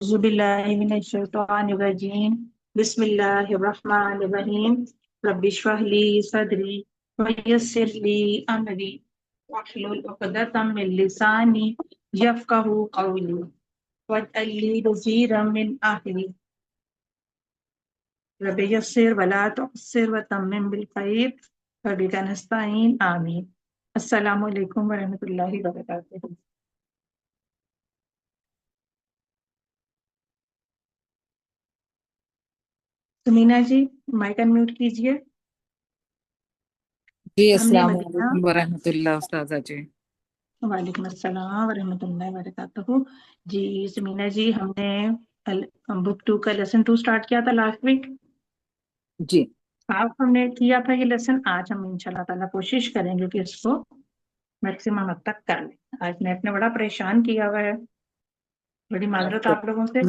औज़ुबिल्लाहिमिनश्शैतानिर्रजीम बिस्मिल्लाहिर्रहमानिर्रहीम रब्बिश्रह ली सदरी वयस्सिर ली अमरी वहलुल उक़दतम मिन लिसानी यफ़क़हू क़ौली वजअल ली वज़ीरम मिन अहली रब्बि यस्सिर वला तुअस्सिर वतम्मिम बिल खैर वबिका नस्तईन आमीन। अस्सलामु अलैकुम वरहमतुल्लाहि वबरकातुहू। सुमीना जी, माइक अनम्यूट कीजिए। जी हमने अस्सलाम मदीना। वालेकुम वरहमतुल्लाह उस्ताजा जी। वालेकुम अस्सलाम वरहमतुल्लाहि वबरकातुहू। जी सुमीना जी, हमने बुक 2 का लेसन 2 स्टार्ट किया था लास्ट वीक। जी आप हमने किया था ये लेसन। आज हम इंशाल्लाह ताला कोशिश करेंगे कि इसको मैक्सिमम हद तक कर लें। आज ने अपने बड़ा परेशान किया हुआ है, बड़ी माजरत अच्छा। आप लोगों से।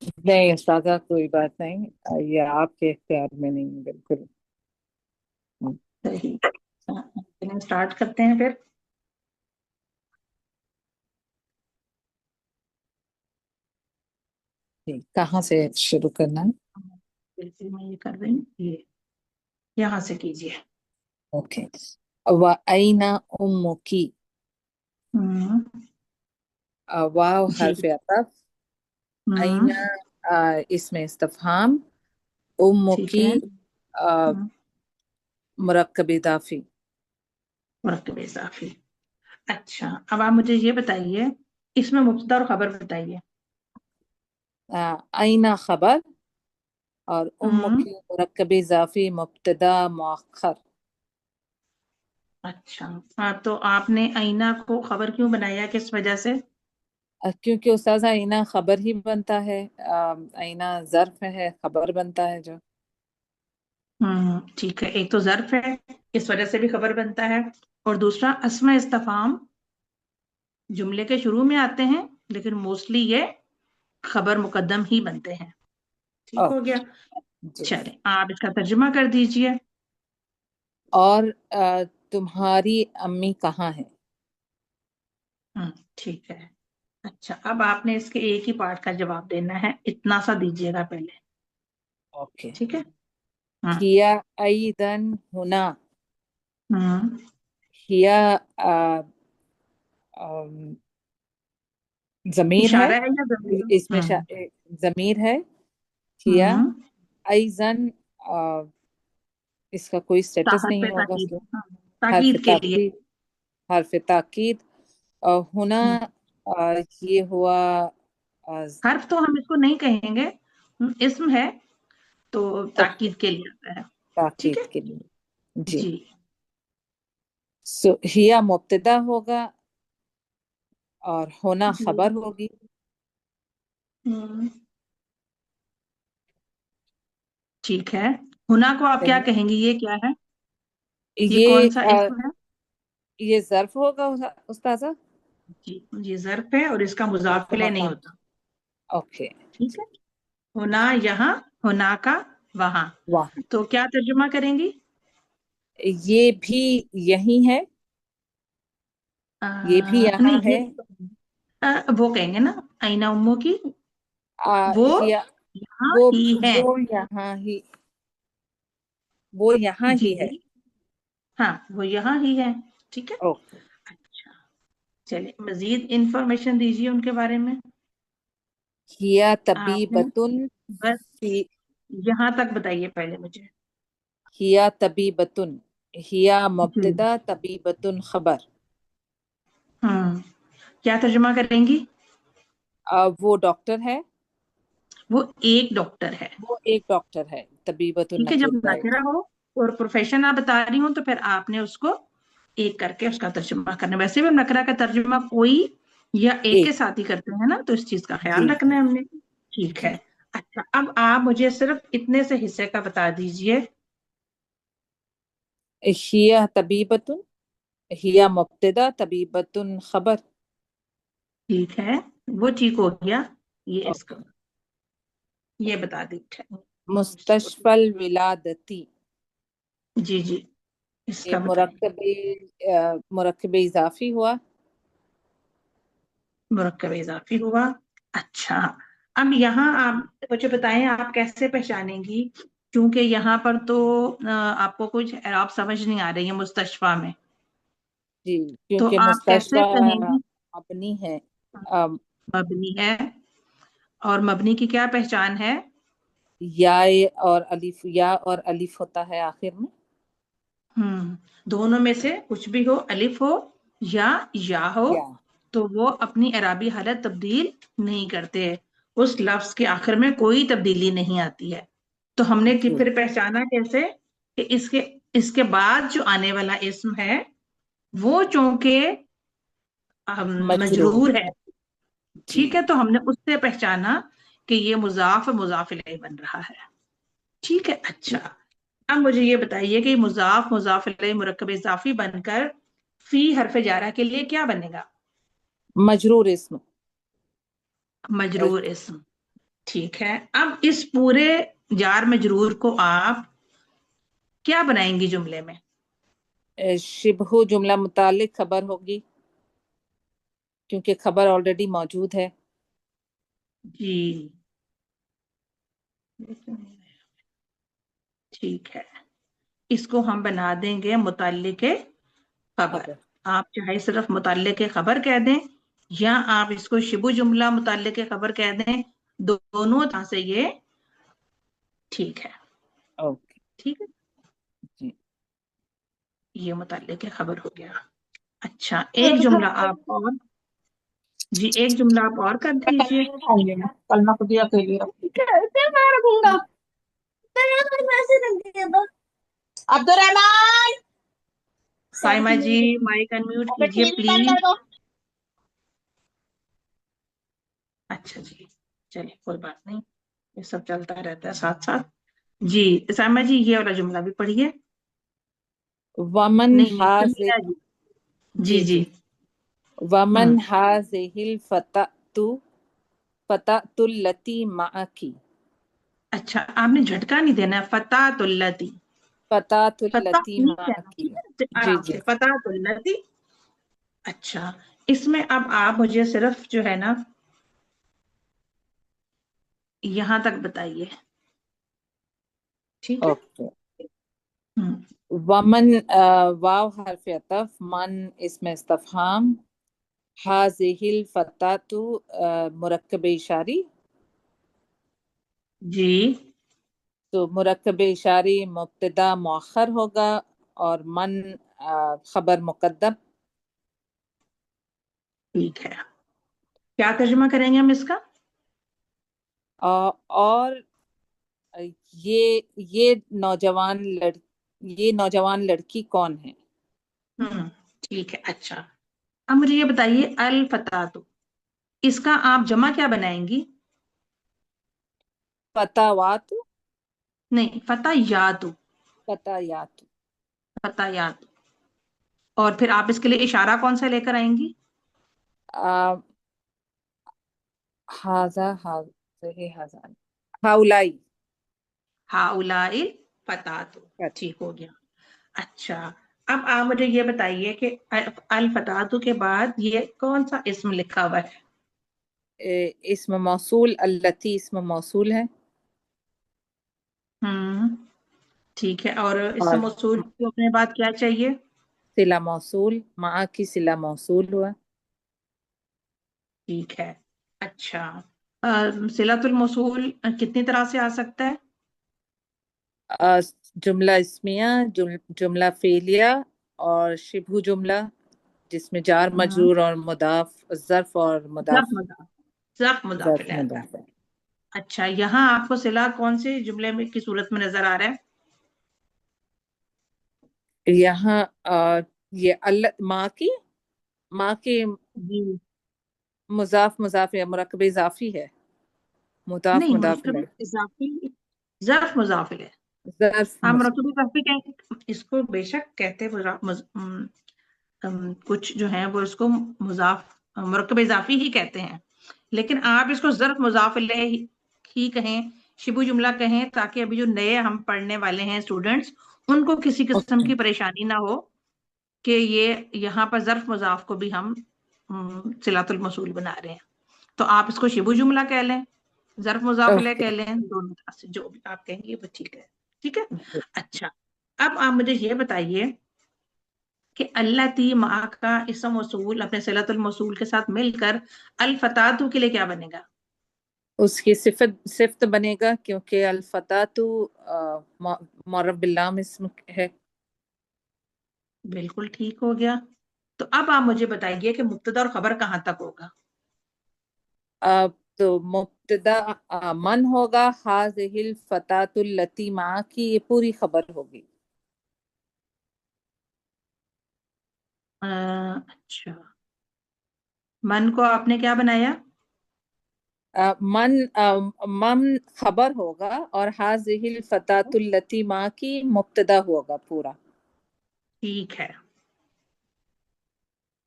नहीं उस्ताजा कोई बात नहीं, ये आपके इख्तियार में नहीं है बिल्कुल। सही। स्टार्ट करते हैं फिर। ठीक, कहाँ से शुरू करना है? बिल्कुल मैं ये कर रही हूँ, ये यहाँ से कीजिए। ओके। व अईना उम्मुकी। हम्म। वाव जी। हर्फ अतफ। हम्म। अईना इसमें इस्तफहाम। ठीक उम्मुकी है। अ, मुरक्कब इदाफी। मुरक्कब इजाफी। अच्छा, अब आप मुझे ये बताइए, इसमें मुब्तदा और खबर बताइए। अईना खबर और हम्म। उम्मुकी मुरक्कब इजाफी मुब्तदा मुअख्खर। अच्छा। हाँ, तो आपने आईना को खबर क्यों बनाया, किस वजह से? क्योंकि उस्ताद आईना खबर ही बनता है, आईना ज़र्फ है, खबर बनता है जो। ठीक है, एक तो ज़र्फ है, इस वजह से भी खबर बनता है। और दूसरा अस्मा इस्तिफाम जुमले के शुरू में आते हैं, लेकिन मोस्टली ये खबर मुकद्दम ही बनते हैं। ठीक हो ओके गया। जी। चले, आप इसका तर्जुमा कर दीजिए। और तुम्हारी अम्मी कहाँ है? ठीक है। अच्छा, अब आपने इसके एक ही पार्ट का जवाब देना है, इतना सा दीजिएगा पहले। ओके। ठीक है। हाँ। हिया अईदन हुना। हम्म। हिया अ, अम, जमीर है, इशारा है या जरूरी? इसमें जमीर है। हिया हम्म। अईजन, इसका कोई स्टेटस हर्फ नहीं होगा। ताकीद। हाँ, हर्फ ताकीद के लिए। ताकीद। हर्फ ताकीद। हुना हम्म, ये हुआ अ, हर्फ तो हम इसको नहीं कहेंगे, इस्म है, तो तो ताकीद के लिए आता है। ठीक ताकीद है। के लिए जी। जी। सो हिया मुब्तदा होगा और होना जी। खबर होगी। हम्म, ठीक है। हुना को आप क्या सही। कहेंगे, ये क्या है? ये ये कौन सा इस्म है? ये ज़र्फ होगा उस्ताजा। जी, ये ज़र्फ है और इसका मुज़ाफ इलैह नहीं हाँ, होता। ओके। ठीक है। होना यहाँ, होना का वहां। वाह, तो क्या तर्जुमा करेंगी? ये भी यही है, ये भी यहाँ नहीं, है। वो कहेंगे ना, आईना उम्मो की, वो हिया यहाँ वो ही है। वो यहाँ जी ही है। जी। हाँ, वो यहाँ ही है। ठीक है। ओके। अच्छा, चलिए मजीद इंफॉर्मेशन दीजिए उनके बारे में। हिया आपने तबीबतुन बस फी यहाँ तक बताइए पहले मुझे। हिया तबीबतुन। हिया जी। मुब्तदा तबीबतुन खबर। हम्म, क्या तर्जुमा करेंगी? वो डॉक्टर है। वो एक डॉक्टर है। वो एक डॉक्टर है, तबीबतुन ठीक है, जब नकीर राइट। नकरा हो और प्रोफेशन आप बता रही हो, तो फिर आपने उसको एक करके उसका तर्जुमा करना है। वैसे भी हम नकरा का तर्जुमा कोई या एक एक। के साथ ही करते हैं ना, तो इस चीज का जी ख्याल रखना है हमने। ठीक जी। है। अच्छा, अब आप मुझे सिर्फ इतने से हिस्से का बता दीजिए। हिया तबीबतुन, हिया मुब्तदा तबीबतुन खबर। ठीक है, वो ठीक हो गया। ये इसको, ओके। ये बता दीजिए। मुस्तशफल विलादती। जी जी, ये इसका बताइए। मुरक्कब इजाफी हुआ। मुरक्कब इजाफी हुआ। अच्छा, अब यहाँ आप मुझे बताएं आप कैसे पहचानें गी, क्योंकि यहाँ पर तो आपको कुछ एराब समझ नहीं आ रही है मुस्तशफा में, जी, तो क्योंकि आप कैसे मुस्तशफा कहेंगी? अपनी है। अम, मबनी है, और मबनी की क्या पहचान है? या और अलिफ होता है आखिर में। दोनों में से कुछ भी हो, अलिफ हो या हो, या तो वो अपनी एराबी हालत तब्दील नहीं करते, उस लफ्ज के आखिर में कोई तब्दीली नहीं आती है। तो हमने जी, फिर पहचाना कैसे कि इसके इसके बाद जो आने वाला इस्म है वो चूंकि मजरूर मजरूर है, है। ठीक है, जी, तो हमने उससे पहचाना कि ये मुजाफ मुजाफ इलैहि बन रहा है। ठीक है, अच्छा। अब मुझे ये बताइए कि मुजाफ मुजाफ इलैहि मुरक्कब इजाफी बनकर फी हरफ जारा के लिए क्या बनेगा? मजरूर इस्म। मजरूर इस्म। ठीक है, अब इस पूरे जार मजरूर को आप क्या बनाएंगी जुमले में? शिबहु जुमला मुतालिक खबर होगी, क्योंकि खबर ऑलरेडी मौजूद है। जी, ठीक है, इसको हम बना देंगे मुतल्लिक खबर। खबर। आप चाहे सिर्फ मुतल्लिक खबर कह दें, या आप इसको शिबु जुमला मुतल्लिक खबर कह दें, दोनों तरह से ये ठीक है। ओके। ठीक है, जी, ये मुतल्लिक खबर हो गया। अच्छा, एक जुमला आप और, जी एक जुमला आप और कर मैं कल दीजिए। नहीं उठाऊंगी, मैं कल मैं खुद ही अकेली रखूंगी। कैसे मैं रखूंगा? तेरे घर में ऐसे रख दिया था। अब्दुलरहमान, साइमा सॉरी, जी, माइक अनम्यूट अबे कीजिए टीवी बंद प्लीज। कर दो। अच्छा जी, चलिए कोई बात नहीं, ये सब चलता रहता है साथ साथ। जी साइमा जी, ये वाला जुमला भी पढ़िए। वमन नहीं नीचे हाज। नहीं है जी। जी जी, जी। जी। वमन हम्म। हाजिहिल फततु फततुल्लती माकी। अच्छा, आपने झटका नहीं देना है, फता तुल्लती, फता फतातुल्लती नहीं कहना, माकी। ठीक है, जी, आराम जी। से फता तुल्लती। अच्छा, इसमें अब आप मुझे सिर्फ जो है ना यहां तक बताइए, ठीक है। ओके। हम्म। वमन वाव हरफ अतफ, मन इसमें इस्तफहाम, हाजिहिल फतातु मुरक्कब इशारी। जी, तो मुरक्कब इशारी मुब्तदा मुअख्खर होगा, और मन खबर मुकद्दम। ठीक है, क्या तर्जुमा करेंगे हम इसका? और ये नौजवान लड़ ये नौजवान लड़की कौन है? हम्म, ठीक है, अच्छा। अब मुझे ये बताइए, अल फतातु, इसका आप जमा क्या बनाएंगी? फतावातु। नहीं, फता यातु, फतायातु। फता यातु। और फिर आप इसके लिए इशारा कौन सा लेकर आएंगी? आ, हाजा हाजे हजान हाउलाई। हाउलाइल फतातु, ठीक हो गया। अच्छा, अब आप मुझे ये बताइए कि अल फतातु के बाद ये कौन सा इस्म लिखा हुआ है? इस्म मौसूल, अल्लती इस्म मौसूल है। हम्म, ठीक है, और इसम और मौसूल को अपने बाद क्या चाहिए? सिला मौसूल, मा की सिला मौसूल हुआ। ठीक है, अच्छा। सिलतुल मौसूल कितनी तरह से आ सकता है? अ, जुमला इस्मिया, जुमला फेलिया, और शिबहु जुमला, जिसमें जार हम्म, मजरूर और मुदाफ ज़र्फ और ज़र्फ मुदाफ। मुदाफ, ज़र्फ मुदाफ ज़र्फ इलैह आता है। मुदाफ है। अच्छा, यहाँ आपको सिला कौन से जुमले में की सूरत में नजर आ रहा है? यहाँ ये अल्लाह माँ की जी, मुजाफ मुजाफ या मुरक्कब इजाफी है। मुदाफ नहीं, मुदाफ मुरक्कब इलैह। इजाफी, ज़र्फ मुज़ाफ इलैह। ज़र्फ हाँ, मुरक्कब इजाफी इसको बेशक कहते हैं, कुछ जो है वो इसको मुजाफ मुरक्कब इजाफी ही कहते हैं, लेकिन आप इसको ज़र्फ मुज़ाफ इलैह ही कहें, शिबु जुमला कहें, ताकि अभी जो नए हम पढ़ने वाले हैं स्टूडेंट्स, उनको किसी किस्म ओके। की परेशानी ना हो कि ये यहाँ पर ज़र्फ मुज़ाफ को भी हम सिलातुल मौसूल बना रहे हैं। तो आप इसको शिबु जुमला कह लें, ظرف مضاف इलैह اوکے. कह लें, दोनों तरह से जो भी आप कहेंगे वो ठीक है. ठीक है. अच्छा, अब आप मुझे ये बताइए कि अल्लती माँ का इसम मौसूल अपने सिलतुल मौसूल के साथ मिलकर अल फतातु के लिए क्या बनेगा? उसकी सिफत बनेगा, क्योंकि अल-फतातु मुअर्रफ बिल्लाम इसम है. बिल्कुल ठीक हो गया. तो अब आप मुझे बताइए कि मुब्तदा और खबर कहाँ तक होगा? तो मुब्तदा मन होगा, हाज़िहिल फतातुल लती माँ की, ये पूरी खबर होगी. अच्छा, मन को आपने क्या बनाया? मन खबर होगा और हाज़िहिल फतातुल लती माँ की मुब्तदा होगा पूरा. ठीक है,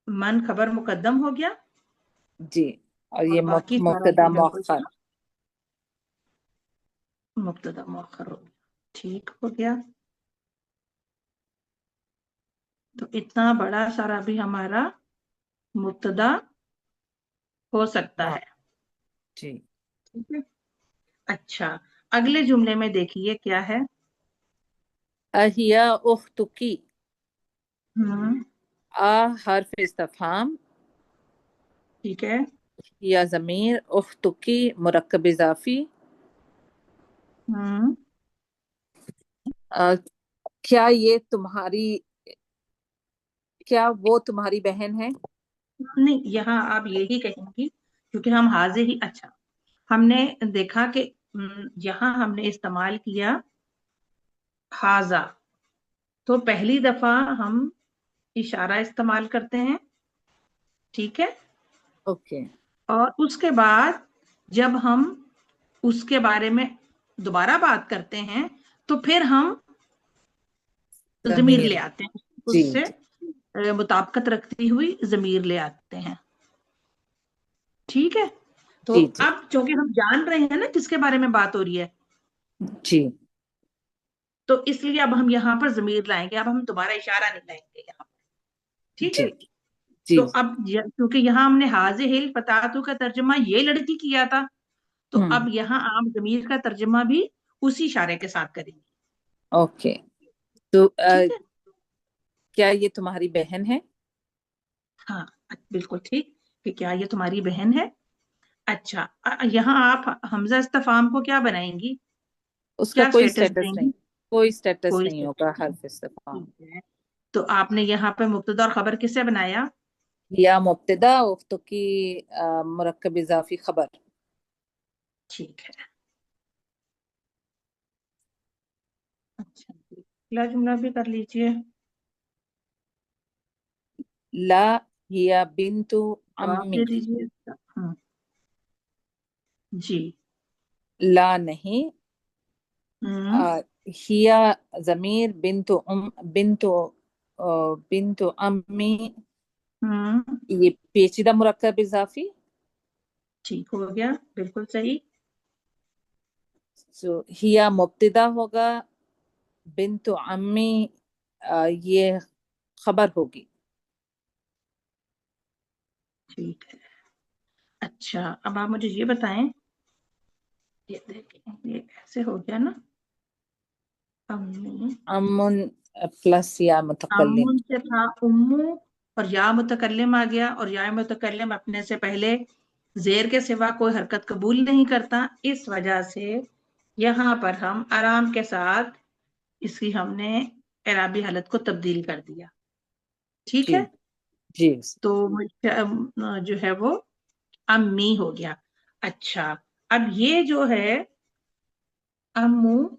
मन खबर मुकद्दम हो गया जी, और और ये बाकी सारा मुब्तदा जो है वो मुअख्खर. मुब्तदा मुअख्खर हो गया. ठीक हो गया. तो इतना बड़ा सारा भी हमारा मुब्तदा हो सकता हाँ है. जी. ठीक है. अच्छा, अगले जुमले में देखिए क्या है. अहिया उख्तुकी, हम्म. हर्फ इस्तिफहाम, ठीक है. या ज़मीर, उख्तुकी मुरक्कब इजाफी. हम्म. अ, क्या ये तुम्हारी, क्या वो तुम्हारी बहन है? नहीं, यहाँ आप यही कहेंगी क्योंकि हम हाजिर ही. अच्छा, हमने देखा कि यहाँ हमने इस्तेमाल किया हाजा, तो पहली दफा हम इशारा इस्तेमाल करते हैं. ठीक है. ओके. और उसके बाद जब हम उसके बारे में दोबारा बात करते हैं तो फिर हम जमीर ले ज़मीर. आते हैं, जी उससे जी मुताबिकत रखती हुई जमीर ले आते हैं. ठीक है. तो जी जी अब चूंकि हम जान रहे हैं ना किसके बारे में बात हो रही है, जी तो इसलिए अब हम यहाँ पर जमीर लाएंगे. अब हम दोबारा इशारा नहीं लाएंगे यहाँ. ठीक जी है. जी. तो अब क्योंकि यहाँ हमने हाजे हिल फतातू का तर्जुमा ये लड़की किया था, तो अब हम्म. यहाँ आप जमीर का तर्जुमा भी उसी इशारे के साथ करेंगे. ओके. तो ठीक है. क्या ये तुम्हारी बहन है? हाँ, बिल्कुल ठीक कि क्या ये तुम्हारी बहन है. अच्छा, यहाँ आप हमजा इस्तफाम को क्या बनाएंगी, उसका क्या कोई स्टेटस स्टेटस नहीं, देंगी? कोई स्टेटस कोई नहीं status होगा नहीं. हर्फ इस्तिफहाम. ठीक है. तो आपने यहाँ पे मुब्तदा और खबर किससे बनाया? या मुब्तदा उख्तुकी मुरक्कब इजाफी खबर. ठीक है. अच्छा, अगला जुमला भी कर लीजिए. ला हिया बिन्तु जवाब अम्मी. दे दीजिए इसका. जी. ला नहीं. हम्म. हिया ज़मीर, बिन्तु अम्मी, हम्म. ये पेचीदा मुरक्कब इजाफी. ठीक हो गया, बिल्कुल सही. जो हिया मुब्तदा होगा, बिन्तु अम्मी ये खबर होगी. ठीक है. अच्छा, अब आप मुझे ये बताएं, ये देखें, ये ऐसे हो गया ना. अम्मी, अम्मुन प्लस या मुतकल्लिम. अम्मुन से था उम्मू, और या मुतकल्लिम आ गया, और या मुतकल्लिम अपने से पहले जेर के सिवा कोई हरकत कबूल नहीं करता. इस वजह से यहाँ पर हम आराम के साथ इसकी हमने एराबी हालत को तब्दील कर दिया. ठीक जी है. जी. तो जो है वो अम्मी हो गया. अच्छा, अब ये जो है अम्मू,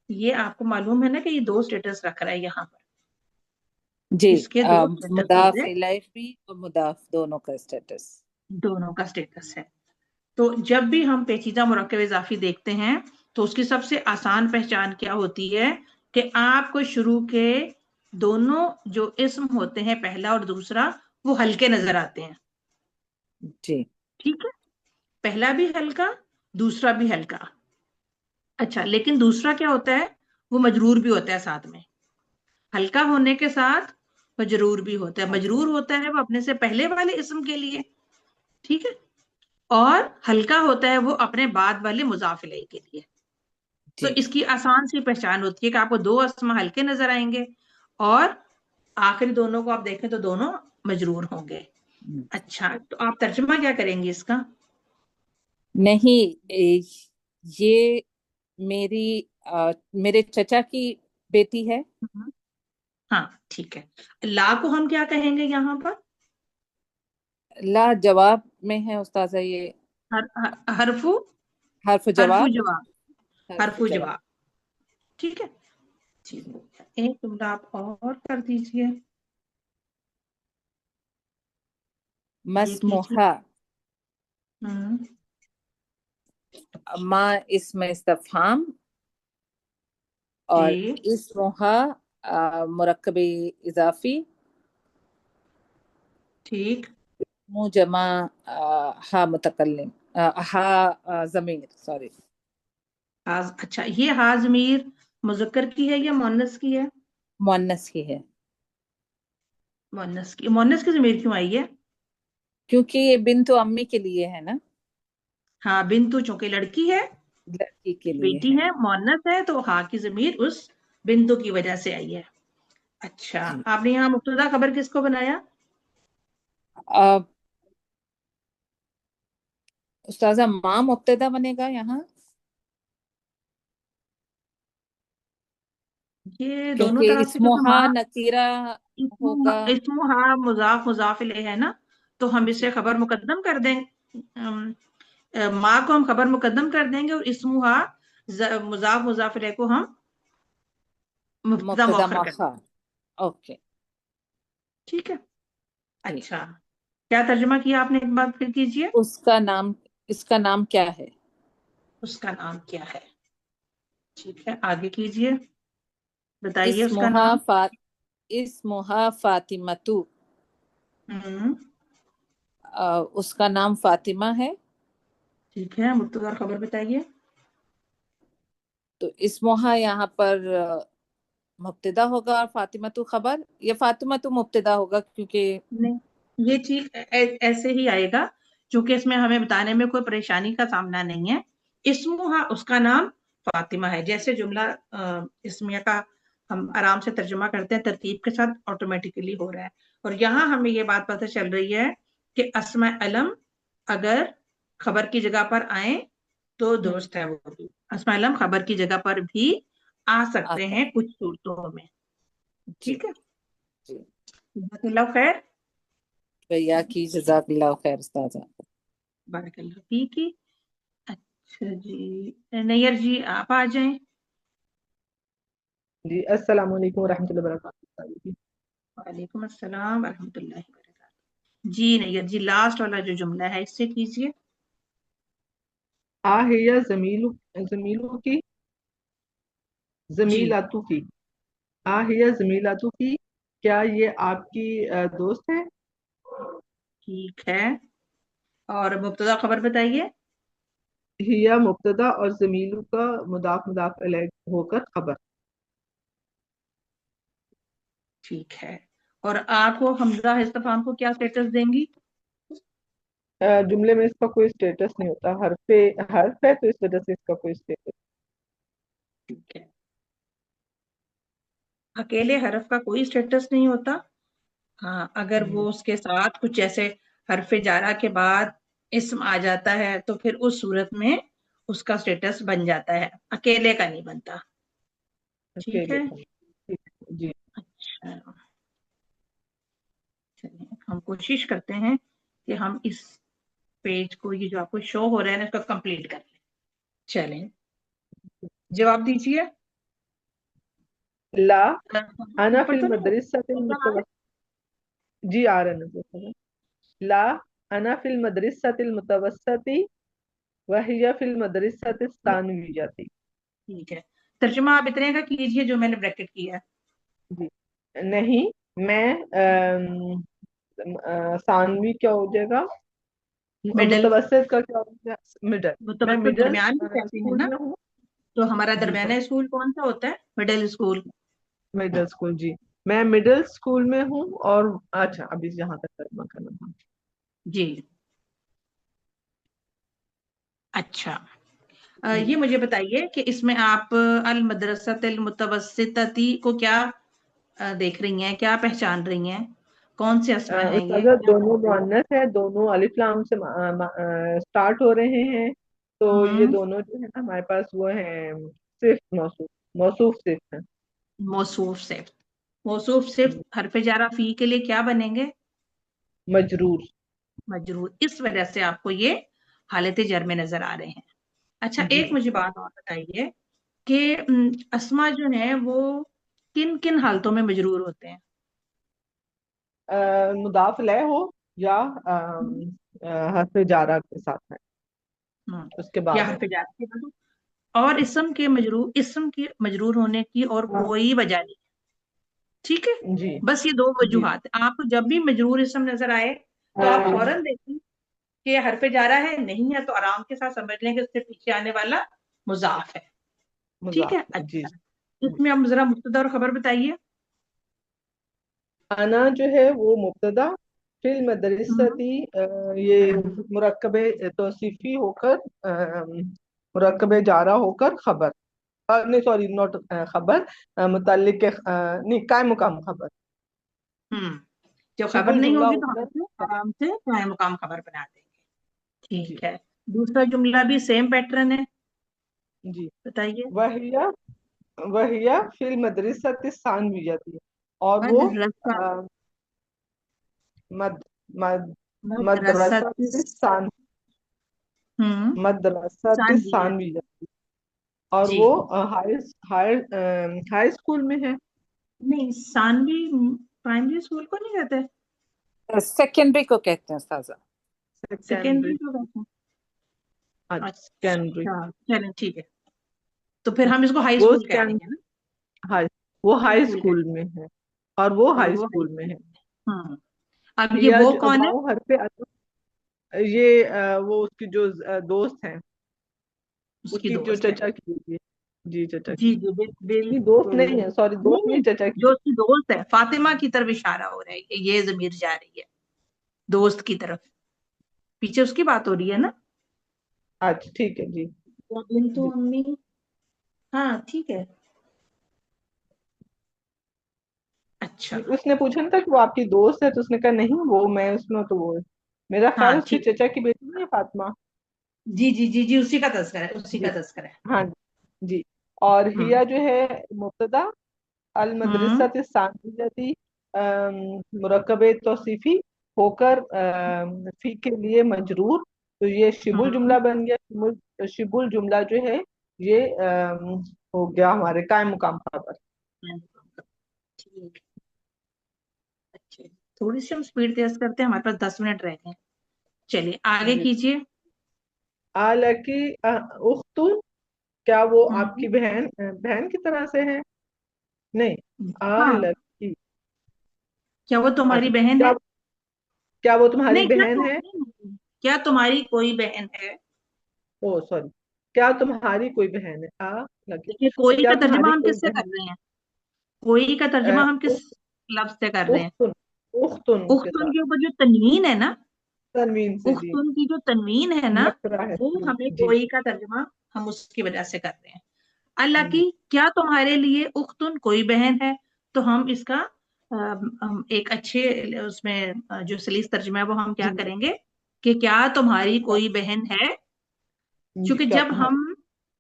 ये आपको मालूम है ना कि ये दो स्टेटस रख रहा है यहाँ पर. जी. इसके दो स्टेटस हो मुदाफ गए, इलैह भी और मुदाफ दोनों का स्टेटस. दोनों का स्टेटस है. तो जब भी हम पेचीदा मुरक्कब इजाफी देखते हैं तो उसकी सबसे आसान पहचान क्या होती है कि आपको शुरू के दोनों जो इस्म होते हैं, पहला और दूसरा, वो हल्के नजर आते हैं. जी ठीक है. पहला भी हल्का, दूसरा भी हल्का. अच्छा, लेकिन दूसरा क्या होता है, वो मजरूर भी होता है साथ में. हल्का होने के साथ मजरूर भी होता है. मजरूर होता है वो अपने से पहले वाले इस्म के लिए. ठीक है. اور ہلکا ہوتا ہے وہ اپنے بعد والے مضاف الیہ کے لیے. تو جی. اس کی آسان سی پہچان ہوتی ہے کہ آپ کو دو اسما ہلکے نظر آئیں گے اور آخری دونوں کو آپ دیکھیں تو دونوں مجرور ہوں گے. اچھا تو آپ ترجمہ کیا کریں گے اس کا؟ نہیں، یہ میری میرے چچا کی بیٹی ہے. ہاں ٹھیک ہے. لا کو ہم کیا کہیں گے یہاں پر؟ لا جواب میں ہے استاذہ، یہ حرف حرف حرف جواب. جواب. حرف حرف جواب. جواب. ٹھیک ہے. ٹھیک ہے. ایک جملہ آپ اور کر دیجئے. یہ کیجئے. مسموحہ. ہوں. ما اسم استفہام اور جی اسمہا مرکب اضافی ٹھیک. مو جمع ہا متکلم ہا ضمیر سوری. اچھا یہ ہا ضمیر مذکر کی ہے یا مؤنث کی ہے؟ مؤنث کی ہے. مؤنث کی. مؤنث کی ضمیر کیوں آئی ہے؟ کیونکہ یہ بنت امی کے لیے ہے نا، ہاں بنتو چونکہ لڑکی ہے، لڑکی کے لیے بیٹی ہے. ہے، مؤنث ہے، تو ہا کی ضمیر اس بنتو کی وجہ سے آئی ہے. اچھا جی. آپ نے یہاں مبتدا خبر کس کو بنایا؟ استاذہ ماں مبتدا بنے گا یہاں، یہ دونوں کیونکہ طرف سے کیونکہ اسمہا ماں نکیرہ ہوگا. اسمہا مضاف مضاف الیہ ہے نا، تو ہم جی. اسے خبر مقدم کر دیں. ماں کو ہم خبر مقدم کر دیں گے اور اسمہا مضاف مضاف الیہ کو ہم مبتدا مبتدا مؤخر کر دیں. مؤخر. اوکے. ٹھیک ہے. ٹھیک. اچھا کیا ترجمہ کیا آپ نے؟ ایک بات پھر کیجئے. اس کا نام کیا ہے؟ اس کا نام کیا ہے؟ ٹھیک ہے آگے کیجئے. بتائیے اس کا اسمہا نام. اسمہا فاطمۃ. ہوں اس کا نام فاطمہ ہے. ٹھیک ہے مبتدا اور خبر بتائیے. تو اسمہا یہاں پر مبتدا ہوگا اور فاطمۃ خبر، یا فاطمۃ مبتدا ہوگا کیونکہ نہیں یہ ٹھیک ایسے ہی آئے گا چونکہ اس میں ہمیں بتانے میں کوئی پریشانی کا سامنا نہیں ہے. اسمہا اس کا نام فاطمہ ہے. جیسے جملہ اسمیہ کا ہم آرام سے ترجمہ کرتے ہیں ترتیب کے ساتھ آٹومیٹیکلی ہو رہا ہے. اور یہاں ہمیں یہ بات پتہ چل رہی ہے کہ اسماء علم اگر خبر کی جگہ پر آئیں تو درست ہے. وہ بھی اسماء علم خبر کی جگہ پر بھی آ سکتے آتا ہیں ہے. کچھ صورتوں میں. جی. ٹھیک ہے. جی. جزاک اللہ خیر. بھیا کی جزاک اللہ خیر استاذہ. بارک اللہ فیکی. اچھا جی نیئر جی آپ آ جائیں. جی السلام علیکم ورحمۃ اللہ وبرکاتہ. وعلیکم السلام ورحمۃ اللہ وبرکاتہ. جی نیئر جی لاسٹ والا جو جملہ ہے اس سے کیجئے. آہیا زمیلوں کی جی زمیلاتو کی. آہیا زمیلاتو کی، کیا یہ آپ کی دوست ہے؟ ٹھیک ہے. اور مبتدا خبر بتائیے. ہیا مبتدا اور زمیلوں کا مضاف مضاف الیہ ہو کر خبر. ٹھیک ہے. اور آپ کو حمزہ استفہام کو کیا سٹیٹس دیں گی؟ جملے میں اس کا کوئی سٹیٹس نہیں ہوتا، حرف ہے تو اس وجہ سے اس کا کوئی سٹیٹس. ٹھیک ہے. اکیلے حرف کا کوئی سٹیٹس نہیں ہوتا. ہاں اگر وہ اس کے ساتھ کچھ ایسے حرف جارہ کے بعد اسم آ جاتا ہے تو پھر اس صورت میں اس کا سٹیٹس بن جاتا ہے، اکیلے کا نہیں بنتا. ٹھیک ہے. جی. اچھا چلیے ہم کوشش کرتے ہیں کہ ہم اس پیج کو یہ جو آپ کو شو ہو رہا ہے نا اس کو کمپلیٹ کر لیں. چلیں جواب دیجیے. لا انا فی اوپر تو نہیں المدرسۃ المتوسطہ. جی آ رہا ہے. لا انا فی المدرسۃ المتوسطہ وہی فی المدرسۃ الثانویہ. ٹھیک ہے. ترجمہ آپ اتنے کا کیجئے جو میں نے بریکٹ کیا ہے. جی نہیں میں ثانوی کیا ہو جائے گا، مڈل. متوسط کا کیا ہو جائے گا، مڈل. میں متوسط مڈل درمیان میں کہتے ہیں اسکول نا، میں ہوں. تو ہمارا جی درمیانہ اسکول کون سا ہوتا ہے؟ Middle school. Middle school. جی میں مڈل اسکول میں ہوں. اور اچھا ابھی یہاں تک ترجمہ کرنا تھا. جی अच्छा جی یہ مجھے بتائیے کہ اس میں آپ المدرسۃ المتوسطتی کو کیا دیکھ رہی ہیں، کیا پہچان رہی ہیں؟ کون سے اسما ہیں یہ؟ استاذہ دونوں مؤنث ہے، دونوں الف لام سے سٹارٹ ہو رہے ہیں، تو یہ ہوں دونوں جو ہے نا ہمارے پاس وہ ہیں صرف موصوف، موصوف صرف ہیں۔ موصوف صرف، موصوف صرف حرف جارہ فی کے لیے کیا بنیں گے؟ مجرور۔ مجرور، اس وجہ سے آپ کو یہ حالت جر میں نظر آ رہے ہیں۔ اچھا جی ایک مجھے بات اور بتائیے کہ اسما جو ہیں وہ کن کن حالتوں میں مجرور ہوتے ہیں؟ مضاف الیہ ہو یا حرف جارہ کے ساتھ ہے، ہم، اس کے یا بعد ہو۔ حرف جر کے بعد، اور اسم کے مجرور ہونے کی اور کوئی وجہ نہیں، ٹھیک ہے؟ جی بس یہ دو جی وجوہات ہیں۔ آپ کو جب بھی مجرور اسم نظر آئے تو آپ فوراً دیکھیں کہ حرف جارہ ہے نہیں ہے، تو آرام کے ساتھ سمجھ لیں کہ اس سے پیچھے آنے والا مضاف ہے، ٹھیک مضاف ہے؟ ہے، جی اچھا جی۔ اس میں اب ذرا مبتدا اور خبر بتائیے۔ انا جو ہے وہ مبتدا، فی ہوں المدرستی یہ مرکب توصیفی ہو کر مرکب جارہ ہو کر خبر، نہیں سوری نوٹ خبر، متعلق نہیں قائم مقام خبر، ہوں جو شبہ خبر نہیں الجملہ ہوگی ہو تو ہم کر اسے آرام سے قائم مقام خبر بنا دیں گے، جی ٹھیک ہے؟ دوسرا جملہ بھی سیم پیٹرن ہے، جی۔ بتائیے۔ وہیا فی المدرسۃ الثانویہ، اور وہ مدرسہ، مد مد مدرسہ، مدرسۃ الثان ہوں مدرسۃ ثانویہ، الثانویہ، اور جی وہ ہائی اسکول میں ہے۔ نہیں ثانوی پرائمری اسکول کو نہیں کہتے، سیکنڈری کو کہتے ہیں استاذہ۔ سیکنڈری، سیکنڈری کو کہتے ہیں؟ سیکنڈری، اچھا چلیں ٹھیک ہے، تو پھر ہم اس کو ہائی وہ اسکول کہہ دیں گے نا، ہائی وہ ہائی ہائی اسکول کہہ اسکول دیں میں ہے، اور وہ گے، اور ہائی وہ ہائی اسکول میں اسکول ہے۔ میں، ہاں اب یہ یا وہ جو کون ہے؟ واؤ حرف یہ وہ اس کی جو دوست ہیں، اس اس کی کی جو دوست ہے، چچا کی بیٹی ہے، جی چچا کی، جی جی نہیں دوست بالکل، نہیں ہے، سوری نہیں دوست نہیں، نہیں چچا کی جو بیٹی۔ اس کی دوست ہے، فاطمہ کی طرف اشارہ ہو رہا ہے کہ یہ ضمیر جا رہی ہے دوست کی طرف، پیچھے اس کی بات ہو رہی ہے نا، اچھا ٹھیک ہے، جی بنتو جی۔ امی، ہاں ٹھیک ہے، اچھا اس نے پوچھا نا تھا کہ وہ آپ کی دوست ہے، تو اس نے کہا نہیں وہ میں اس میں تو وہ میرا ہاں خیال اس کی ٹھیک، چچا کی بیٹی نہیں ہے فاطمہ۔ جی جی جی جی اسی کا تذکرہ ہے، اسی جی کا تذکرہ ہے، ہاں جی۔ اور ہوں ہیا جو ہے مبتدا، ہوں المدرسۃ الثانویہ مرکب توصیفی ہو کر فی کے لیے مجرور، تو یہ شبہ ہوں الجملہ بن گیا، شبہ الجملہ جو ہے یہ ہو گیا ہمارے قائم مقام خبر۔ ٹھیک، اچھا تھوڑی سی ہم اسپیڈ تیز کرتے ہیں، ہمارے پاس 10 منٹ رہ گئے، چلیے آگے جی۔ کیجیے۔ آلکی اختن، کیا وہ آپ ہوں کی بہن کی طرح سے ہے؟ نہیں، ہاں، آلکی، کیا وہ تمہاری اچھا بہن ہے؟ کیا وہ تمہاری نہیں کیا بہن ہے؟ کیا تمہاری کوئی بہن ہے؟ او سوری، کیا تمہاری کوئی بہن ہے؟ لکی، دیکھیے کوئی کیا کا ترجمہ تمہاری ہم کوئی کس سے بہن؟ کر رہے ہیں؟ کوئی کا ترجمہ ہم کس لفظ سے کر رہے ہیں؟ اختن، اختن کے اختن ساتھ کے اوپر جو تنوین ہے نا، تنوین سے، جی اختن کی جو تنوین ہے نا، نکرہ ہے، وہ جی ہمیں جی کوئی کا ترجمہ ہم اس کی وجہ سے کر رہے ہیں۔ اللہ جی کی کیا تمہارے لیے اختن کوئی بہن ہے، تو ہم اس کا ہم ایک اچھے اس میں جو سلیس ترجمہ ہے وہ ہم کیا جی کریں گے کہ کیا تمہاری کوئی بہن ہے، جی، چونکہ کیا جب ہم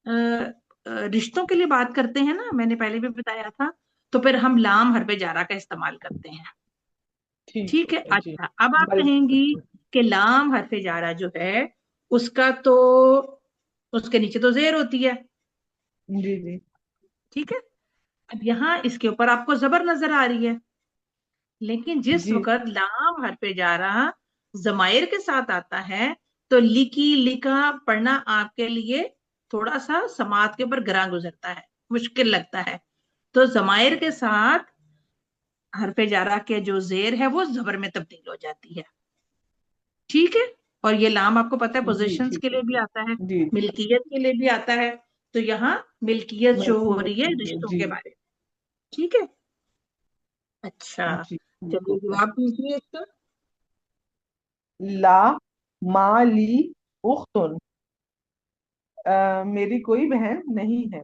تمہاری، رشتوں کے لیے بات کرتے ہیں نا، میں نے پہلے بھی بتایا تھا، تو پھر ہم لام حرف جارہ کا استعمال کرتے ہیں، ٹھیک ہے؟ جی اچھا اب آپ ہماری، کہیں گی کہ لام حرف جارہ جو ہے اس کا تو اس کے نیچے تو زیر ہوتی ہے، جی جی ٹھیک ہے؟ اب یہاں اس کے اوپر آپ کو زبر نظر آ رہی ہے، لیکن جس جی وقت لام حرف جارہ ضمائر کے ساتھ آتا ہے تو لکی لکھا پڑھنا آپ کے لیے تھوڑا سا سماعت کے اوپر گراں گزرتا ہے، مشکل لگتا ہے، تو ضمائر کے ساتھ حرف جارہ کے جو زیر ہے وہ زبر میں تبدیل ہو جاتی ہے، ٹھیک ہے؟ اور یہ لام آپ کو پتہ ہے جی پوزیشنز ٹھیک کے ہے، لیے بھی آتا ہے، جی ملکیت کے لیے بھی آتا ہے، تو یہاں ملکیت شو ہو رہی ہے رشتوں جی کے بارے میں، ٹھیک ہے؟ اچھا جی ٹھیک ہو چلیے گیا۔ جواب دیجیے اس کا۔ لا ما لی اختن، मेरी कोई बहन नहीं है।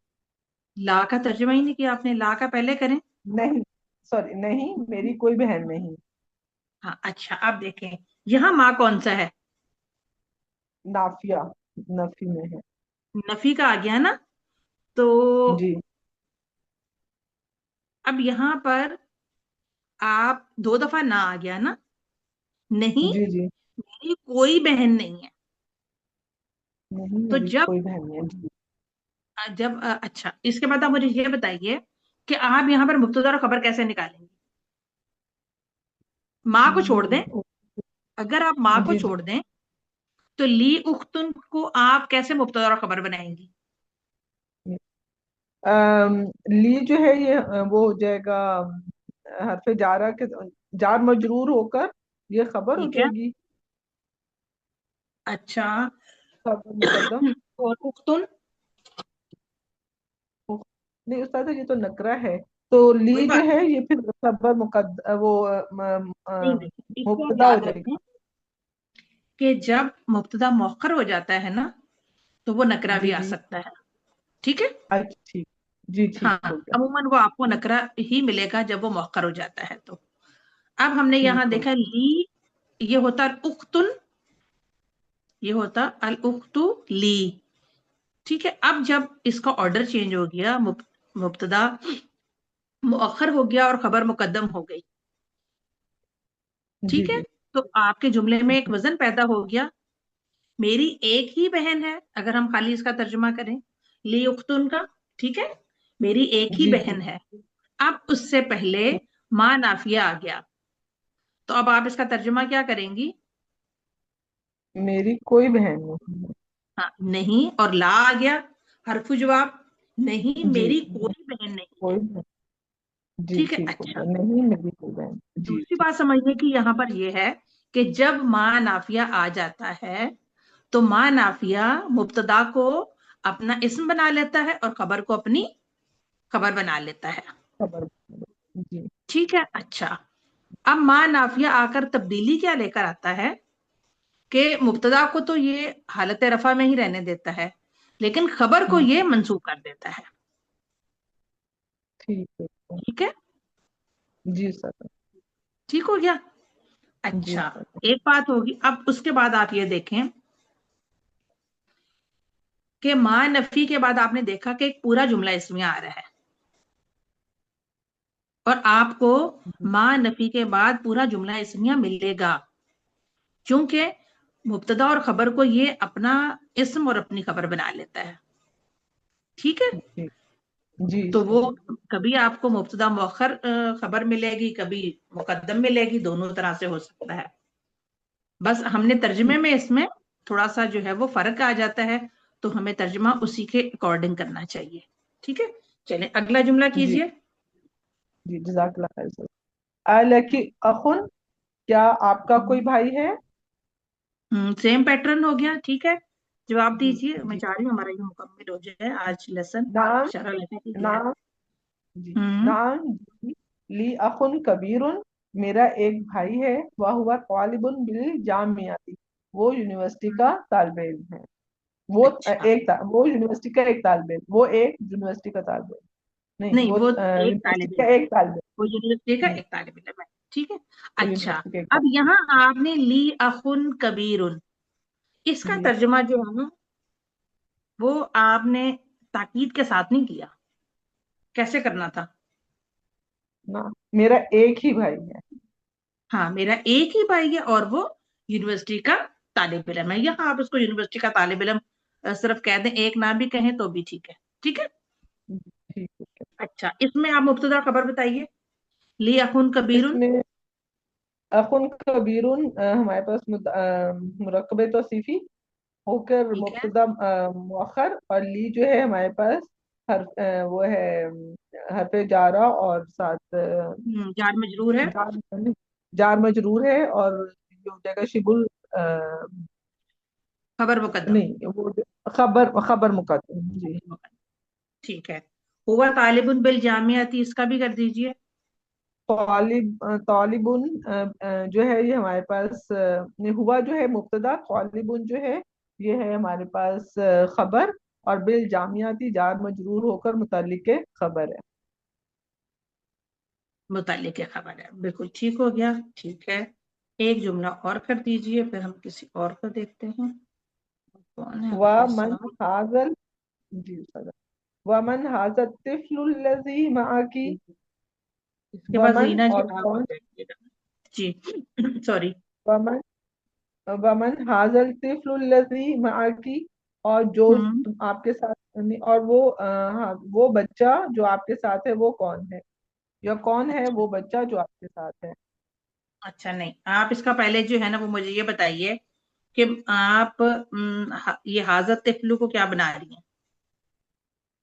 ला का तर्जुमा ही नहीं किया आपने, ला का पहले करें। नहीं, सॉरी, नहीं, मेरी कोई बहन नहीं। हाँ अच्छा, अब देखें यहाँ माँ कौन सा है? नाफिया, नफी में है। नफी का आ गया ना, तो जी अब यहाँ पर आप दो दफा ना आ गया ना, नहीं जी जी। मेरी कोई बहन नहीं है। नहीं, तो मेरी जब कोई बहन नहीं है जी। अच्छा, इसके बाद आप मुझे ये बताइए कि आप यहाँ पर मुब्तदा और खबर कैसे निकालेंगे? माँ को छोड़ दें, हम्म, अगर आप माँ को जी जी। छोड़ दें तो ली उख्तुन को आप कैसे मुब्तदा और खबर बनाएंगी? ली जो है ये वो हो जाएगा हरफ जारा के, जार मजरूर होकर ये खबर हो ठीक है। जाएगी। अच्छा। खबर मुकद्दम। और उख्तुन? नहीं उस्ताद, ये तो नकरा है, तो कोई ली जो बात है ये फिर खबर वो नहीं, नहीं इसको आप मुब्तदा हो याद जाएगा। रखें कि जब मुब्तदा मौखर हो जाता है ना, तो वो नकरा भी जी आ जी। सकता है। ठीक है। अच्छा ठीक। जी ठीक हाँ, हो गया। अमूमन वो आपको नकरा ही मिलेगा जब वो मौखर हो जाता है। तो अब हमने ठीक यहाँ हो देखा ली, ये होता उख्तुन, ये होता अल उख्तु ली। ठीक है, अब जब इसका ऑर्डर चेंज हो गया, मुब्तदा मुअख्खर हो गया और खबर मुकद्दम हो गई। गया। जी ठीक है, जी। तो आपके जुमले में एक वजन पैदा हो गया। मेरी एक ही बहन है, अगर हम खाली इसका तर्जुमा करें ली उख्तुन का। ठीक है, मेरी एक ही जी जी। बहन है। अब उससे पहले माँ नाफिया आ गया, तो अब आप इसका तर्जुमा क्या करेंगी? मेरी कोई बहन नहीं है। हाँ, नहीं और ला आ गया, हरफु जवाब, नहीं जी, मेरी कोई बहन नहीं है। कोई बहन। जी ठीक है। ठीक हो अच्छा, गया, नहीं मेरी कोई बहन। जी दूसरी ठीक। बात समझने की यहाँ पर यह है कि जब माँ नाफिया आ जाता है तो माँ नाफिया मुब्तदा को अपना इस्म बना लेता है और खबर को अपनी खबर बना लेता है। खबर। जी ठीक है। अच्छा, अब माँ नाफिया आकर तब्दीली क्या लेकर आता है कि मुब्तदा को तो ये हालत रफा में ही रहने देता है, लेकिन खबर को ये मंसूब कर देता है। ठीक है। ठीक है, जी सर। ठीक हो गया। जी अच्छा, सर। एक बात होगी, अब उसके बाद आप ये देखें कि माँ नफी के बाद आपने देखा कि एक पूरा जुमला इसमें आ रहा है, और आपको माँ नफी के बाद पूरा जुमला इसमिया मिलेगा, क्योंकि मुब्तदा और खबर को ये अपना इस्म और अपनी खबर बना लेता है। ठीक है, जी जी तो वो सर। कभी आपको मुब्तदा मुअख्खर खबर मिलेगी, कभी मुकद्दम मिलेगी, दोनों तरह से हो सकता है। बस हमने तर्जुमे ठीक। में इसमें थोड़ा सा जो है वो फर्क आ जाता है, तो हमें तर्जुमा उसी के अकॉर्डिंग करना चाहिए। ठीक है, चलें अगला जुमला जी कीजिए। जी, जज़ाकल्लाह खैर सर। लकी अखुन, क्या आपका कोई भाई है? सेम पैटर्न हो गया। ठीक है, जवाब जी दीजिए, मैं जी। चाह रही हूँ हमारा ये मुकम्मल हो जाए आज लेसन, नाम, शरा लगा ही गया है। नाम, जी, हम्म। नाम जी, ली अखुन कबीरुन, मेरा एक भाई है, वह हुआ तालिबुन बिल जामियाती, वो यूनिवर्सिटी का तालिब इल्म है। अच्छा, वो यूनिवर्सिटी का एक तालिब इल्म, वो एक यूनिवर्सिटी का तालिब इल्म, नहीं नहीं वो वो एक यूनिवर्सिटी तालिब का इल्म है, एक तालिब वो यूनिवर्सिटी का इल्म। एक तालिब इल्म है। ठीक है। वो अच्छा, यूनिवर्सिटी का एक अब तालिब यहाँ आपने ली अखुन कबीरुन, इसका इल्म। जी तर्जुमा जो है ना, वो आपने ताकीद के साथ नहीं किया। कैसे करना था? ना, मेरा एक ही भाई है। हाँ, मेरा एक ही भाई है और वो यूनिवर्सिटी का तालिब इल्म है। यहाँ आप उसको यूनिवर्सिटी का तालिब इल्म सिर्फ कह दें, एक ना भी कहें तो भी ठीक है। ठीक है। ठीक है। अच्छा, इसमें आप मुब्तदा खबर बताइए, ली अखुन कबीरुन। इसमें अखुन कबीरुन हमारे पास मुरक्कबे तौसीफी होकर ठीक है। मुब्तदा मुअख्खर, और ली जो है हमारे पास वो है हरफ जारा और साथ जार मजरूर है, जार, जार मजरूर है, और ये हो जाएगा शिबुल खबर मुकद्दम। नहीं वो खबर, खबर मुकद्दम जी। ठीक है, हुआ तालिबुन बिल जामियाती, इसका भी कर दीजिए। तालिबुन जो है ये हमारे पास हुआ जो है मुब्तदा, तालिबुन जो है ये है हमारे पास खबर, اور बिल जामियाती जार मजरूर होकर मुतल्लिक खबर है। मुतल्लिक खबर है, बिल्कुल ठीक हो गया। ठीक है, एक जुमला और कर दीजिए, फिर हम किसी और को देखते हैं। कौन है व हमारे मन साथ? हाजल जी सर व मन हाजल तिफ्लुल्लज़ी माकी इसके बाद वमन रीना जी और आप आ कौन जाइएगा जी। सॉरी। वमन वमन हाजल तिफ्लुल्लज़ी माकी और जो हम्म। आपके साथ और वो हाँ वो बच्चा जो आपके साथ है वो कौन है या कौन है अच्छा वो बच्चा जो आपके साथ है। अच्छा, नहीं, आप इसका पहले जो है ना वो मुझे ये बताइए कि आप ये हाजत तिफलू को क्या बना रही हैं?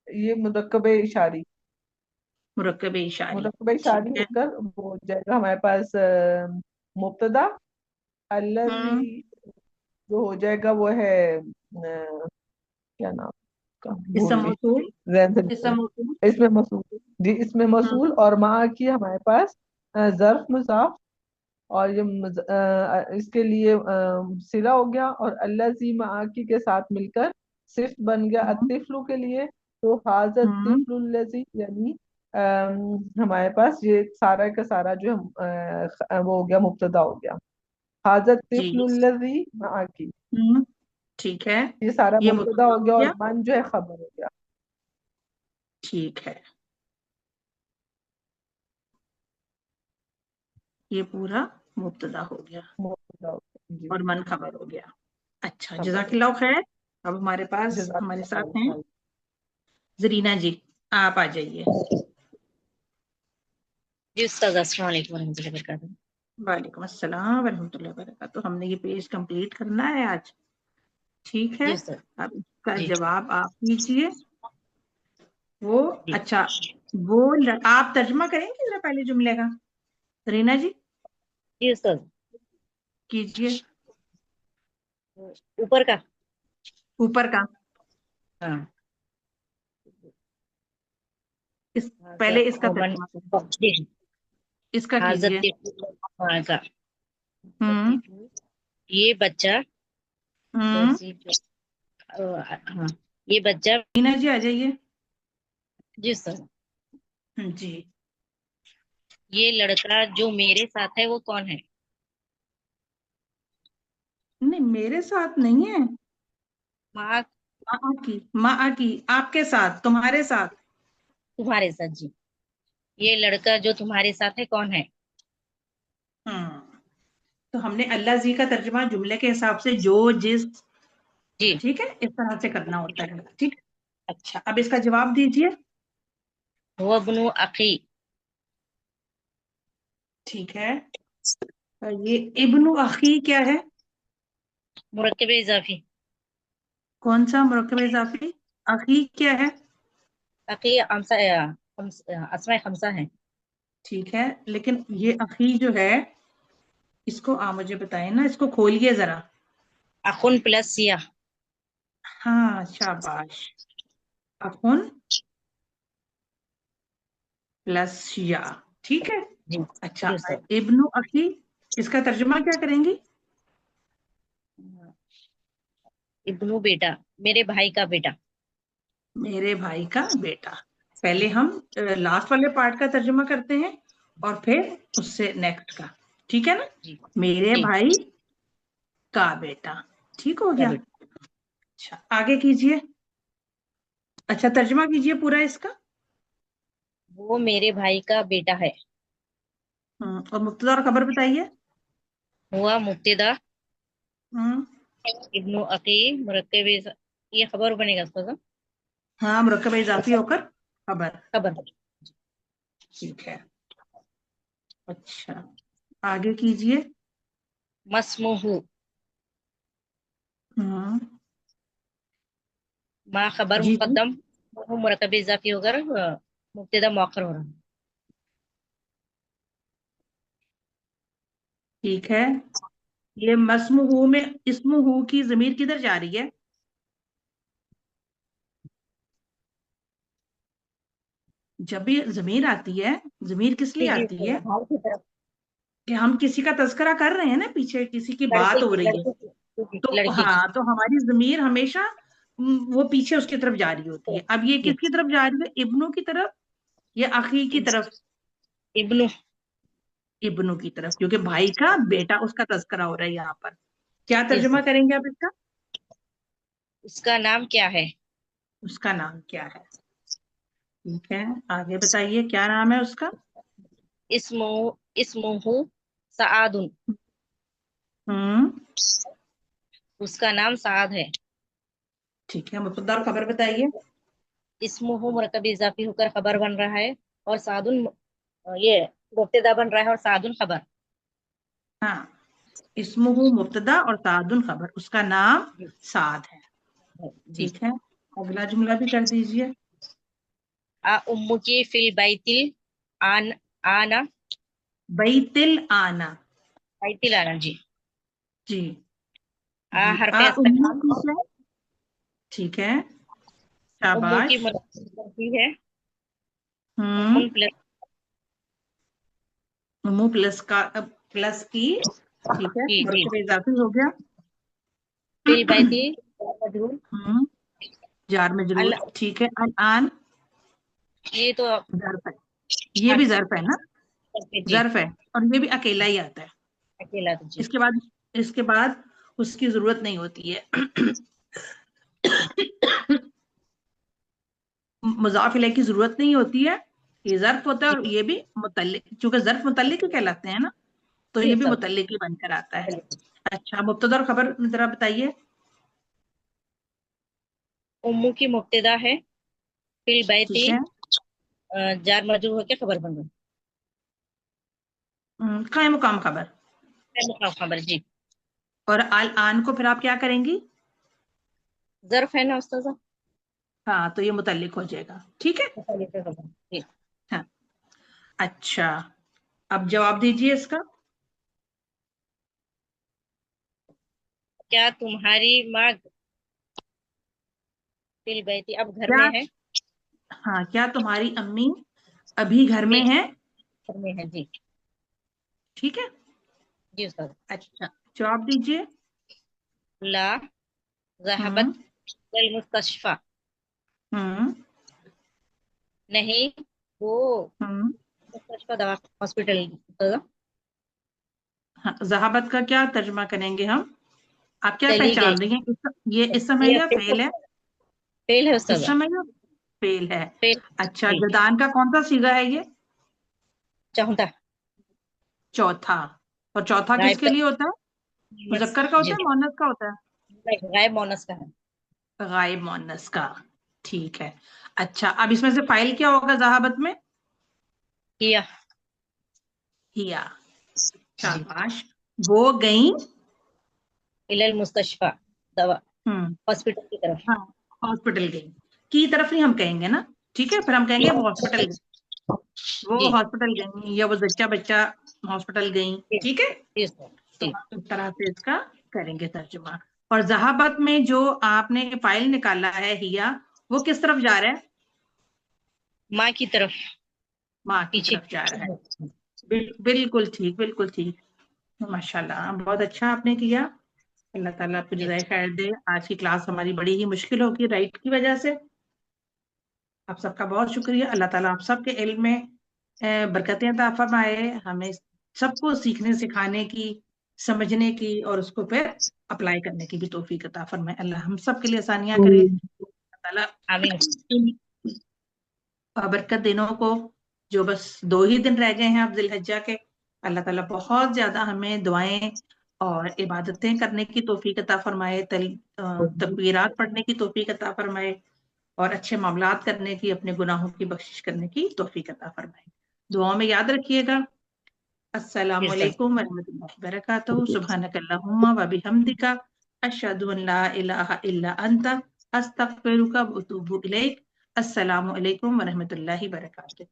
ये मुरक्कबे इशारी मुरक्कब इशारी। मुरक्कबे ठीक इशारी है। होकर वो हो जाएगा हमारे पास मुब्तदा हम्म। अल्लज़ी जो हो जाएगा वो है क्या नाम का भूल इसम गई मौसूल। जहन से इसम निकल मौसूल। गया। इसमें मसूल जी इसमें हम्म। मसूल और माँ की हमारे पास ज़र्फ मुज़ाफ और ये इसके लिए सिला हो गया और अल्लज़ी माकी के साथ मिलकर सिफ्त बन गया हम्म। अतिफ्लु के लिए। तो हाजत हम्म। तिफ्लुल्लज़ी यानी हमारे पास ये सारा का सारा जो वो हो गया मुब्तदा हो गया हाजत जी। तिफ्लुल्लज़ी माकी। हम्म। ठीक है, ये सारा ये मुब्तदा मुबतदा हो हो गया और गया। मन जो है खबर हो गया। ठीक है, ये पूरा मुबतदा हो गया मुब्तदा हो गया जी और मन खबर हो गया। अच्छा, खबर हो जज़ाकिल्लाह खैर। अब हमारे गया पास हमारे साथ हैं जज़ाकल्लाह जरीना जी, आप आ जाइए। जी उस्ताद, अस्सलाम वालेकुम रहमतुल्लाहि व बरकातहू। वालेकुम अस्सलाम वरहमतुल्लाहि वबरकातुहू। तो हमने ये पेज कंप्लीट करना है आज। ठीक है, जी उस्ताद। अब इसका जी जवाब आप कीजिए। वो जी अच्छा, आप तर्जुमा करेंगे जरा पहले जुमले का, रीना जी? जी उस्ताद। कीजिए, ऊपर का। ऊपर का। हाँ। पहले हाजा इसका वमन तर्जुमा करें, जी इसका हाजत कीजिए। का हम्म। ये बच्चा हम्म। हाँ ये बच्चा। रीना जी आ जाइए। जी उस्ताद। जी। ये लड़का जो मेरे साथ है वो कौन है? नहीं, मेरे साथ नहीं है। माँ माँ की आपके साथ, तुम्हारे साथ। तुम्हारे साथ जी। ये लड़का जो तुम्हारे साथ है कौन है? हम्म। तो हमने अल्लाह जी का तर्जुमा जुमले के हिसाब से जो जिस, जी ठीक है, इस तरह से करना होता है। ठीक है। अच्छा, अब इसका जवाब दीजिए। हुआ बनु अखी। ठीक है, ये इब्नु अखी क्या है? मुरक्कब इजाफी। कौन सा मुरक्कब इजाफी? अखी क्या है? अखी हमसा अस्माए खमसा है। ठीक है, लेकिन ये अखी जो है, इसको आप मुझे बताएं ना, इसको खोलिए जरा। अखुन प्लस सिया। हाँ, शाबाश। अखुन प्लस या। ठीक है। जी जी अच्छा, उस्ताद। इब्नु अखी, इसका तर्जुमा क्या करेंगी? इब्नू बेटा, मेरे भाई का बेटा। मेरे भाई का बेटा। पहले हम लास्ट वाले पार्ट का तर्जुमा करते हैं और फिर उससे नेक्स्ट का। ठीक है ना? जी मेरे जी भाई का बेटा। ठीक हो का गया। बेटा। अच्छा, आगे कीजिए। अच्छा, तर्जुमा कीजिए पूरा इसका। वो मेरे भाई का बेटा है। और मुब्तदा और खबर बताइए। हुआ मुब्तदा हम्म। इब्नु अकी मुरक्कब ये खबर बनेगा उसका। हाँ, मुरक्कब इजाफी होकर खबर। खबर। ठीक है। अच्छा, आगे कीजिए। मस्मुहु हम्म। माँ खबर जी जी। मुकद्दम वो मुरक्कब इजाफी होकर मुब्तदा मौखर हो रहा है। ठीक है, ये मस्मुहू में इस्मुहू की जमीर किधर जा रही है? जब भी जमीर आती है, जमीर किस लिए जी जी आती है? भाई की तरफ। कि हम किसी का तस्करा कर रहे हैं ना, पीछे किसी की बात लड़के हो की रही है। लड़के की तो लड़के की। हाँ, तो हमारी जमीर हमेशा वो पीछे उसकी तरफ जा रही होती है। अब ये जी। किसकी तरफ जा रही है, इब्नू की तरफ या अखी की तरफ? इब्नु। इब्नू की तरफ, क्योंकि भाई का बेटा उसका तस्करा हो रहा है यहाँ पर। क्या जी तर्जुमा सर। करेंगे आप इसका? उसका नाम क्या है? उसका नाम क्या है? ठीक है, आगे बताइए, क्या नाम है उसका? इस्मु इस्मुहु सआदुन। हम्म, उसका नाम साद है। ठीक है, मुब्तदा और खबर बताइए। इस्मुहु मुरकब इजाफी होकर खबर बन रहा है, और सादुन ये मुब्तदा बन रहा है, और सादुन खबर। हाँ, इस्मुहु मुब्तदा और सादुन खबर, उसका नाम जी। साद है। जी। ठीक है, अगला जुमला भी कर दीजिए। आ उम्मुकी फिल बैतिल आन आना। बैतिल आना। बैतिल आना। जी। जी आ जी, हरफ आ उम्मू इस्तिफहाम। ठीक है, ठीक है, उम्मू की शाबाश। मुरक्कबी है। हम्म, उम्मुन प्लस। उम्मू प्लस का प्लस की, ठीक है, जी। जी। मुरक्कब इजाफी हो गया। फिल बैति मजरूर। हम्म, जार अल मजरूर, ठीक है। अल आन ये तो ज़र्फ है, ये हाँ, भी ज़र्फ है ना, जी। ज़र्फ है, और ये भी अकेला ही आता है। अकेला तो जी। इसके बाद उसकी जरूरत नहीं होती है। मुज़ाफ इलैह की जरूरत नहीं होती है, ये ज़र्फ होता है, जी। और ये भी मुतल्लिक, चूंकि ज़र्फ मुतल्लिक ही कहलाते हैं ना, तो जी ये भी सर। मुतल्लिक ही बनकर आता है। अच्छा, मुब्तदा और खबर जरा बताइए। उम्मू की मुब्तदा है। फिल बैति ठीक है, जार मजरूर होकर खबर बन रहा कायम मुकाम खबर। है। मुकाम खबर। जी। और अल आन को फिर आप क्या करेंगी? ज़र्फ है ना उस्ताद? हाँ, तो ये मुतल्लिक हो जाएगा, ठीक है। जी। हाँ, अच्छा, अब जवाब दीजिए इसका। क्या तुम्हारी माँ फिल बैति अब घर क्या, में है? हाँ, क्या तुम्हारी अम्मी अभी घर में अम्मी है? घर में है। जी। ठीक है, जी उस्ताद। अच्छा, जवाब दीजिए। ला ज़हबत हम्म इलल मुस्तशफा। हम्म नहीं, वो हम्म मुस्तशफा दवा हॉस्पिटल उस्ताद। हाँ, जहाबत का क्या तर्जुमा करेंगे हम? आप क्या चली पहचान रही गई। हैं, ये इस समय ये या फेल है? फेल है इस उस्ताद। समय या फेल है? फेल। अच्छा, जी। जदान का कौन सा सीगा है ये? चौथा। चौथा। और चौथा गायब किसके का। लिए होता है? मस मुजक्कर का होता जी। है, मुअन्नस का होता है? गायब मोनस का है। गायब मुअन्नस का, ठीक है। अच्छा, अब इसमें से फाइल क्या होगा जहाबत में? किया। हिया, जी। शाबाश। वो गई। इलल मुस्तशफा दवा हम्म, हॉस्पिटल की तरफ। हाँ, हॉस्पिटल गई, की तरफ नहीं हम कहेंगे ना, ठीक है, फिर हम जी। कहेंगे वो हॉस्पिटल गई, वो जी। हॉस्पिटल गई, या वो बच्चा बच्चा हॉस्पिटल गई, जी। ठीक है। जी सर। तो जी। हम इस तरह से इसका करेंगे तर्जुमा। और जहाबत में जो आपने फाइल निकाला है हिया, वो किस तरफ जा रहा है? माँ की तरफ। माँ की पीछे। तरफ जा रहा है। बिल्कुल ठीक, बिल्कुल ठीक, माशाल्लाह, बहुत अच्छा आपने किया। अल्लाह ताला आपको जी। जज़ाए खैर दे। आज की क्लास हमारी बड़ी ही मुश्किल होगी राइट की वजह से। आप सबका बहुत शुक्रिया। अल्लाह ताला आप सबके इल्म में बरकतें अता फरमाए, हमें सबको सीखने सिखाने की, समझने की, और उसको फिर अप्लाई करने की भी तौफीक अता फरमाए। अल्लाह हम सब के लिए आसानियां करे। अल्लाह ताला आमीन। इन बरकत दिनों को, जो बस 2 ही दिन रह गए हैं अब जिलहज्जा के, अल्लाह ताला बहुत ज्यादा हमें दुआएं और इबादतें करने की तौफीक अता फरमाए, तकबीरात पढ़ने की तौफीक अता फरमाए, और अच्छे मामलात करने की, अपने गुनाहों की बख्शिश करने की तौफीक अता फरमाए। दुआओं में याद रखिएगा। अस्सलामु जी सर। अलैकुम वरहमतुल्लाहि वबरकातुहू। सुब्हानकल्लाहुम्मा व बिहम्दिका अशहदु अन ला इलाहा इल्ला अंता अस्तगफिरुका व अतूबु इलैक। अस्सलामु अलैकुम वरहमतुल्लाहि वबरकातुहू।